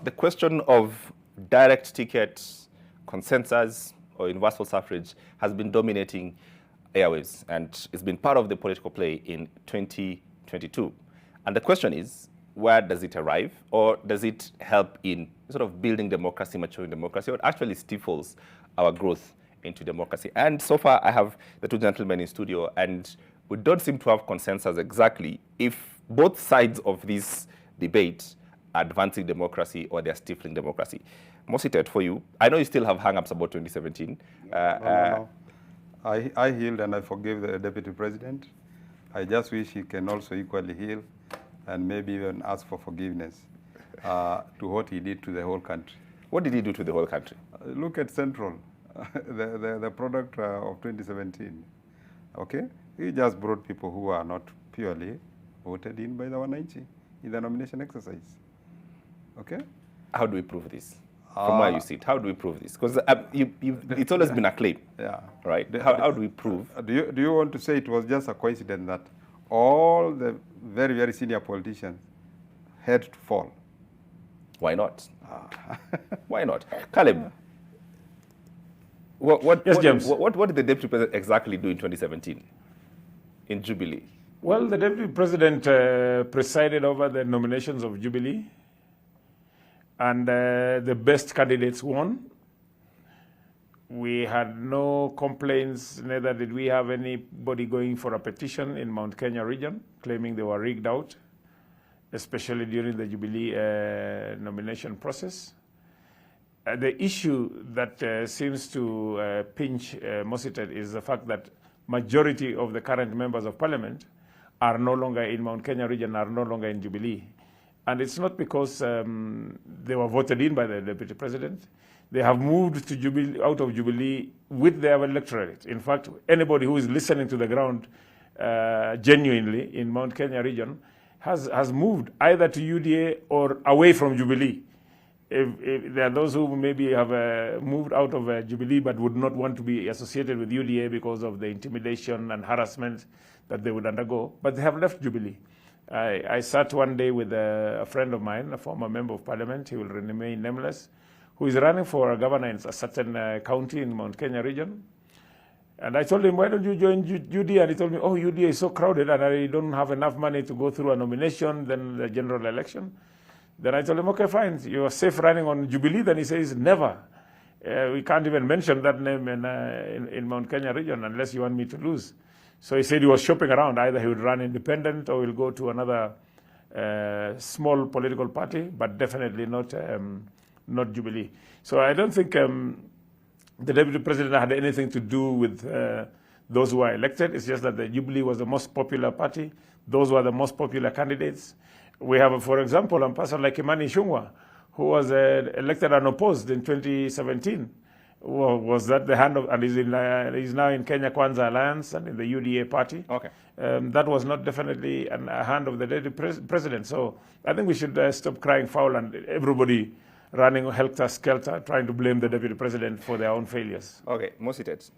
the question of direct tickets, consensus, or universal suffrage has been dominating airwaves, and it's been part of the political play in 2022. And the question is, where does it arrive, or does it help in sort of building democracy, maturing democracy, or actually stifles our growth into democracy? And so far, I have the two gentlemen in studio, and we don't seem to have consensus exactly if both sides of this debate are advancing democracy or they're stifling democracy. Mositet, for you, I know you still have hang-ups about 2017. No. I healed and I forgive the deputy president. I just wish he can also equally heal and maybe even ask for forgiveness to what he did to the whole country. What did he do to the whole country? Look at Central, the product of 2017. Okay? He just brought people who are not purely voted in by the Wananchi in the nomination exercise. Okay? How do we prove this? From where you sit, how do we prove this? Because it's always been a claim, right? How do we prove? Do you want to say it was just a coincidence that all the very, very senior politicians had to fall? Why not? Why not? Caleb, James. What did the deputy president exactly do in 2017 in Jubilee? Well, the deputy president presided over the nominations of Jubilee, and the best candidates won. We had no complaints, neither did we have anybody going for a petition in Mount Kenya region claiming they were rigged out, especially during the Jubilee nomination process. The issue that seems to pinch Mositet is the fact that majority of the current members of parliament are no longer in Mount Kenya region, are no longer in Jubilee. And it's not because they were voted in by the deputy president. They have moved to Jubilee, out of Jubilee with their electorate. In fact, anybody who is listening to the ground genuinely in Mount Kenya region has moved either to UDA or away from Jubilee. If there are those who maybe have moved out of Jubilee but would not want to be associated with UDA because of the intimidation and harassment that they would undergo, but they have left Jubilee. I sat one day with a friend of mine, a former member of parliament, he will remain nameless, who is running for governor in a certain county in Mount Kenya region. And I told him, why don't you join UDA? And he told me, oh, UDA is so crowded and I don't have enough money to go through a nomination, then the general election. Then I told him, okay, fine, you are safe running on Jubilee. Then he says, never. We can't even mention that name in Mount Kenya region unless you want me to lose. So he said he was shopping around. Either he would run independent or he'll go to another small political party, but definitely not Jubilee. So I don't think the deputy president had anything to do with those who are elected. It's just that the Jubilee was the most popular party. Those were the most popular candidates. We have, for example, a person like Imani Ichung'wah, who was elected unopposed in 2017. Was that the hand of, and he's now in Kenya Kwanza Alliance and in the UDA party. Okay. That was not definitely a hand of the deputy president. So I think we should stop crying foul and everybody running helter-skelter, trying to blame the deputy president for their own failures. Okay, Mositet,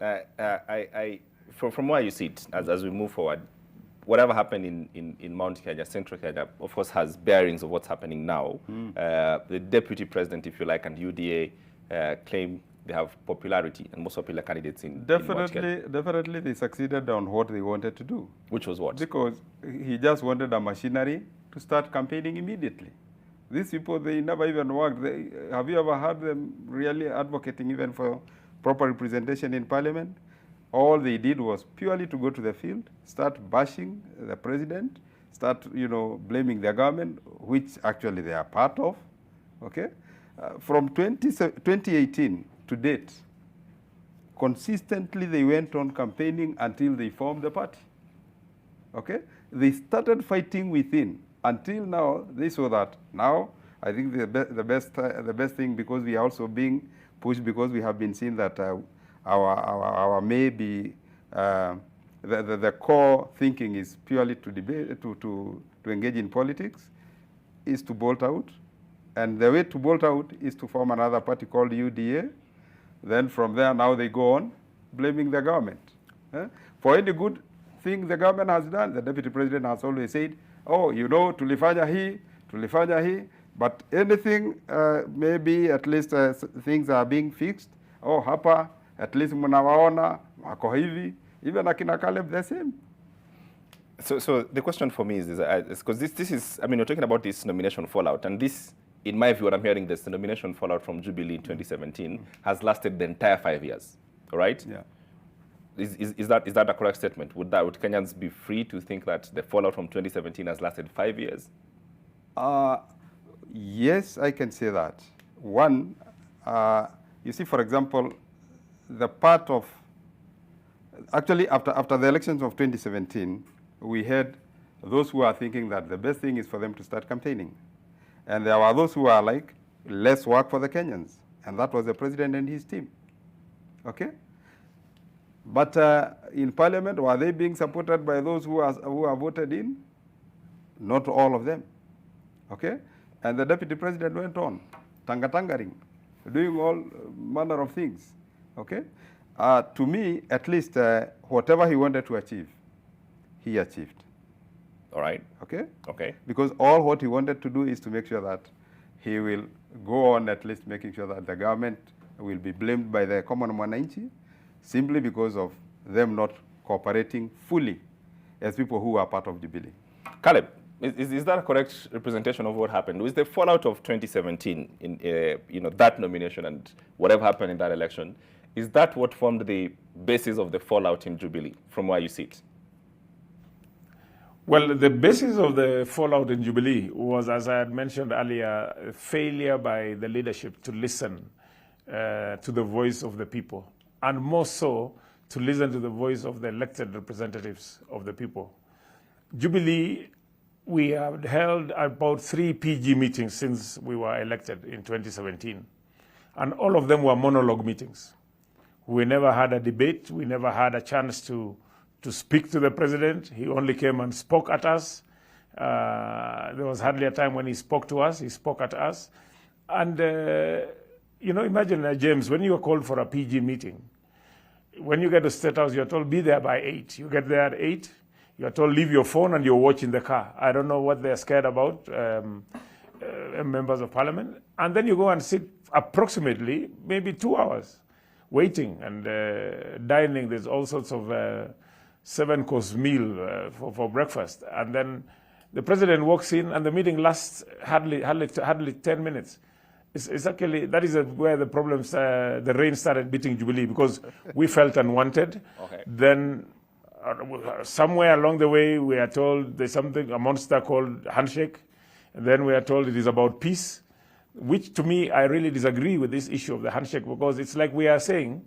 from where you sit, as we move forward, whatever happened in Mount Kenya, Central Kenya, of course, has bearings of what's happening now. The deputy president, if you like, and UDA claim they have popularity and most popular candidates in Mount Kenya. Definitely, they succeeded on what they wanted to do. Which was what? Because he just wanted a machinery to start campaigning immediately. These people, they never even worked. Have you ever heard them really advocating even for proper representation in parliament? All they did was purely to go to the field, start bashing the president, start, blaming the government, which actually they are part of. Okay, from 2018 to date, consistently they went on campaigning until they formed the party. Okay, they started fighting within. Until now, they saw that. Now, I think the best thing, because we are also being pushed, because we have been seeing that our maybe the core thinking is purely to debate, to engage in politics, is to bolt out. And the way to bolt out is to form another party called UDA. Then from there, now they go on blaming the government. For any good thing the government has done, the deputy president has always said, oh, tulifanya hii, But anything, maybe at least things are being fixed. Oh, hapa, at least munawaona, wako hivi. Even akina Caleb, the same. So the question for me is because this is, I mean, we're talking about this nomination fallout, and this, in my view, what I'm hearing, this the nomination fallout from Jubilee in 2017 has lasted the entire 5 years, all right? Yeah. Is that a correct statement? Would Kenyans be free to think that the fallout from 2017 has lasted 5 years? Yes, I can say that. One, you see, for example, the part of, actually after the elections of 2017, we had those who are thinking that the best thing is for them to start campaigning. And there were those who are like, less work for the Kenyans. And that was the president and his team. Okay? But in parliament, were they being supported by those who are voted in? Not all of them. Okay? And the deputy president went on, tangatangering, doing all manner of things. Okay? To me, at least, whatever he wanted to achieve, he achieved. All right. Okay? Okay. Because all what he wanted to do is to make sure that he will go on at least making sure that the government will be blamed by the common mwananchi simply because of them not cooperating fully as people who are part of Jubilee. Caleb, is that a correct representation of what happened? Was the fallout of 2017 in that nomination and whatever happened in that election, is that what formed the basis of the fallout in Jubilee from where you sit? Well, the basis of the fallout in Jubilee was, as I had mentioned earlier, a failure by the leadership to listen to the voice of the people, and more so to listen to the voice of the elected representatives of the people. Jubilee, we have held about 3 PG meetings since we were elected in 2017, and all of them were monologue meetings. We never had a debate. We never had a chance to speak to the president. He only came and spoke at us. There was hardly a time when he spoke to us. He spoke at us. And, imagine, James, when you are called for a PG meeting, when you get to State House, you're told, be there by 8. You get there at 8. You're told, leave your phone and your watch in the car. I don't know what they're scared about, members of parliament. And then you go and sit approximately maybe 2 hours waiting and dining. There's all sorts of 7-course meal for breakfast. And then the president walks in and the meeting lasts hardly 10 minutes. It's actually, that is where the problems, the rain started beating Jubilee, because we felt unwanted. Okay. Then somewhere along the way, we are told there's a monster called handshake. And then we are told it is about peace, which to me, I really disagree with this issue of the handshake, because it's like we are saying,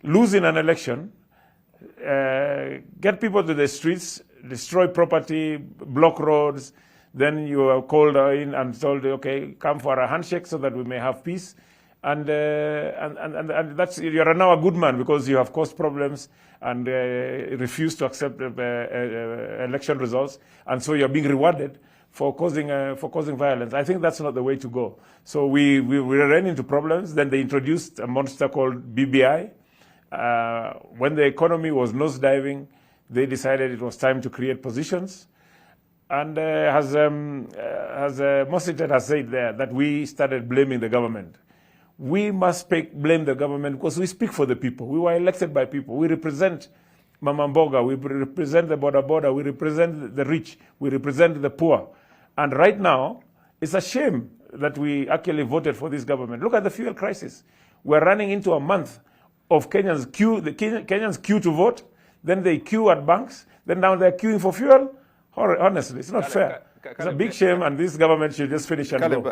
losing an election, get people to the streets, destroy property, block roads, then you are called in and told, okay, come for a handshake so that we may have peace. And that's, you're now a good man because you have caused problems and refused to accept election results, and so you're being rewarded for causing violence. I think that's not the way to go. So we ran into problems. Then they introduced a monster called BBI. When the economy was nosediving, they decided it was time to create positions. And as Mositet has said there, that we started blaming the government. We must blame the government because we speak for the people. We were elected by people. We represent Mama Mboga. We represent the border. We represent the rich. We represent the poor. And right now, it's a shame that we actually voted for this government. Look at the fuel crisis. We're running into a month of Kenyans queue to vote, then they queue at banks, then now they're queuing for fuel. Honestly, it's not fair. It's a big shame, and this government should just finish and go.